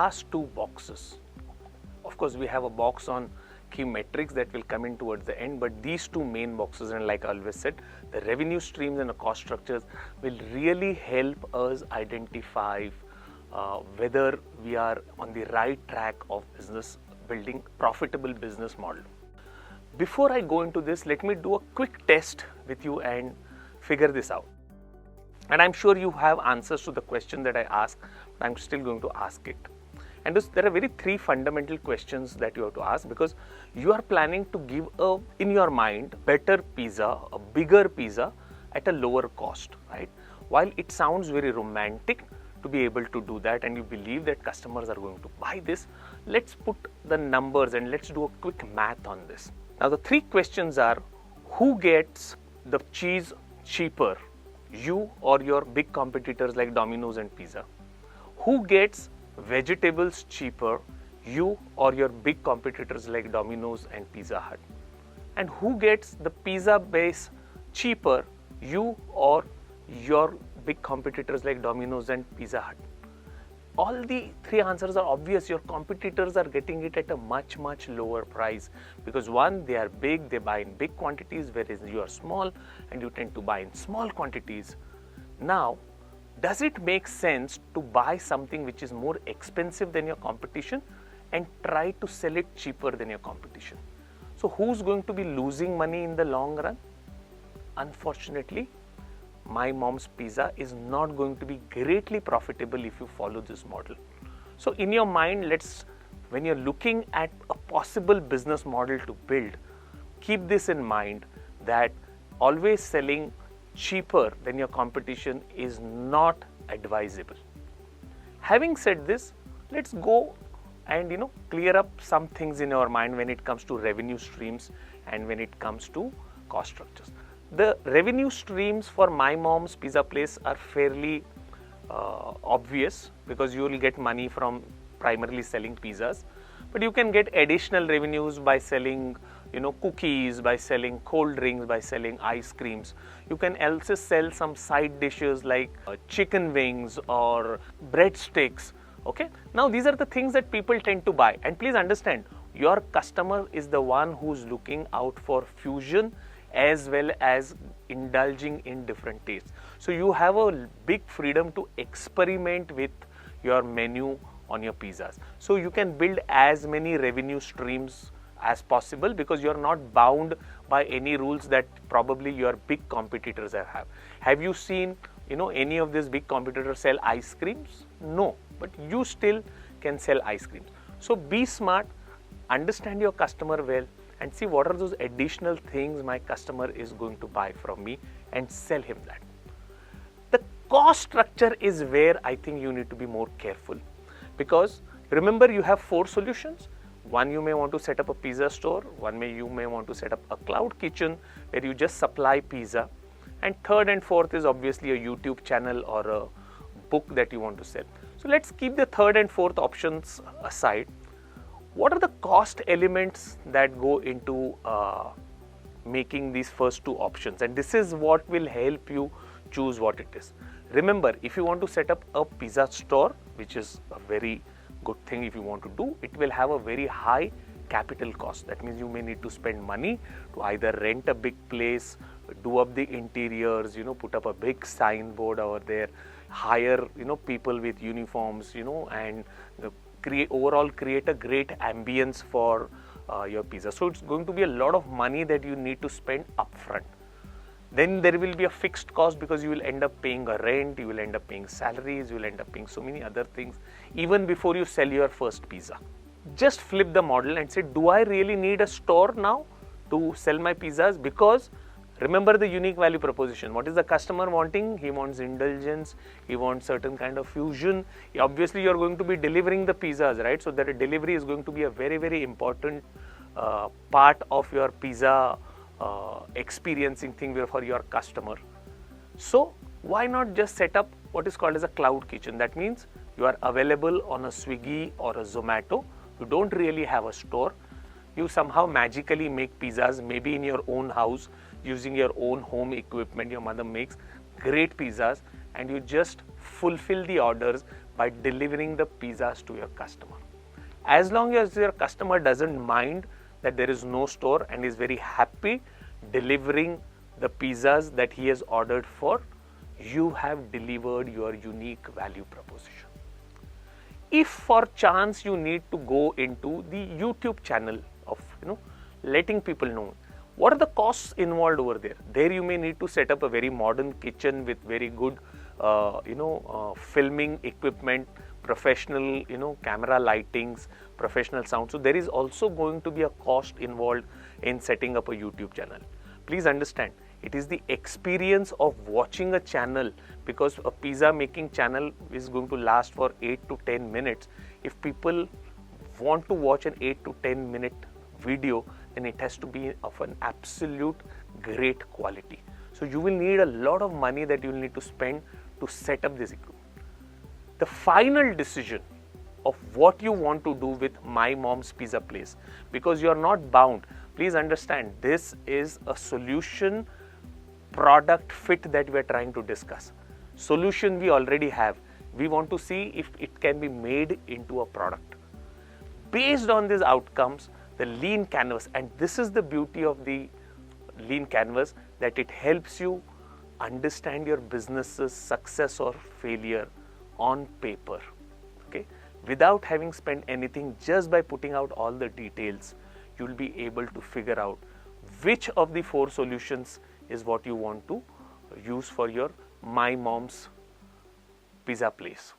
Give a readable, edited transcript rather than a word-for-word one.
last two boxes. Of course, we have a box on key metrics that will come in towards the end, but these two main boxes, and like I always said, the revenue streams and the cost structures will really help us identify whether we are on the right track of business building profitable business model. Before I go into this, let me do a quick test with you and figure this out. And I'm sure you have answers to the question that I asked, but I'm still going to ask it. And there are three fundamental questions that you have to ask, because you are planning to give in your mind, better pizza, a bigger pizza at a lower cost, right? While it sounds very romantic to be able to do that, and you believe that customers are going to buy this, let's put the numbers and let's do a quick math on this. Now, the three questions are: who gets the cheese cheaper, you or your big competitors like Domino's and Pizza? Who gets vegetables cheaper, you or your big competitors like Domino's and Pizza Hut? And who gets the pizza base cheaper, you or your big competitors like Domino's and Pizza Hut? All the three answers are obvious. Your competitors are getting it at a much lower price, because one, they are big, they buy in big quantities, whereas you are small and you tend to buy in small quantities. Now, does it make sense to buy something which is more expensive than your competition and try to sell it cheaper than your competition? So who's going to be losing money in the long run? Unfortunately, My Mom's Pizza is not going to be greatly profitable if you follow this model. So in your mind, when you're looking at a possible business model to build, keep this in mind, that always selling cheaper than your competition is not advisable. Having said this, let's go and clear up some things in our mind when it comes to revenue streams and when it comes to cost structures. The revenue streams for My Mom's Pizza Place are fairly obvious, because you will get money from primarily selling pizzas, but you can get additional revenues by selling cookies, by selling cold drinks, by selling ice creams. You can also sell some side dishes like chicken wings or breadsticks. Okay, now these are the things that people tend to buy, and please understand, your customer is the one who's looking out for fusion as well as indulging in different tastes. So you have a big freedom to experiment with your menu on your pizzas. So you can build as many revenue streams as possible, because you are not bound by any rules that probably your big competitors have. Have you seen any of these big competitors sell ice creams? No, but you still can sell ice creams. So be smart, understand your customer well, and see what are those additional things my customer is going to buy from me, and sell him that. The cost structure is where I think you need to be more careful, because remember, you have 4 solutions. One, you may want to set up a pizza store. One, you may want to set up a cloud kitchen where you just supply pizza. And third and fourth is obviously a YouTube channel or a book that you want to sell. So let's keep the third and fourth options aside. What are the cost elements that go into making these first 2 options? And this is what will help you choose what it is. Remember, if you want to set up a pizza store, which is a very good thing if you want to do, it will have a very high capital cost. That means you may need to spend money to either rent a big place, do up the interiors, put up a big signboard over there, hire, people with uniforms, and overall create a great ambience for your pizza. So it's going to be a lot of money that you need to spend upfront. Then there will be a fixed cost, because you will end up paying a rent, you will end up paying salaries, you will end up paying so many other things even before you sell your first pizza. Just flip the model and say, do I really need a store now to sell my pizzas? Because remember the unique value proposition. What is the customer wanting? He wants indulgence, he wants certain kind of fusion. Obviously, you are going to be delivering the pizzas, right? So that delivery is going to be a very important part of your pizza experiencing thing for your customer. So why not just set up what is called as a cloud kitchen? That means you are available on a Swiggy or a Zomato. You don't really have a store. You somehow magically make pizzas, maybe in your own house using your own home equipment your mother makes, great pizzas, and you just fulfill the orders by delivering the pizzas to your customer. As long as your customer doesn't mind that there is no store and is very happy delivering the pizzas that he has ordered for, you have delivered your unique value proposition. If for chance you need to go into the YouTube channel of letting people know, what are the costs involved over there? There you may need to set up a very modern kitchen with very good filming equipment, professional camera lightings, professional sound. So there is also going to be a cost involved in setting up a YouTube channel. Please understand, it is the experience of watching a channel, because a pizza making channel is going to last for 8 to 10 minutes. If people want to watch an 8 to 10 minute video, then it has to be of an absolute great quality. So you will need a lot of money that you will need to spend to set up this equipment. The final decision of what you want to do with My Mom's Pizza Place, because you are not bound. Please understand, this is a solution product fit that we are trying to discuss. Solution we already have. We want to see if it can be made into a product. Based on these outcomes, the lean canvas, and this is the beauty of the lean canvas, that it helps you understand your business's success or failure on paper. Okay, without having spent anything, just by putting out all the details, you will be able to figure out which of the 4 solutions is what you want to use for your My Mom's Pizza Place.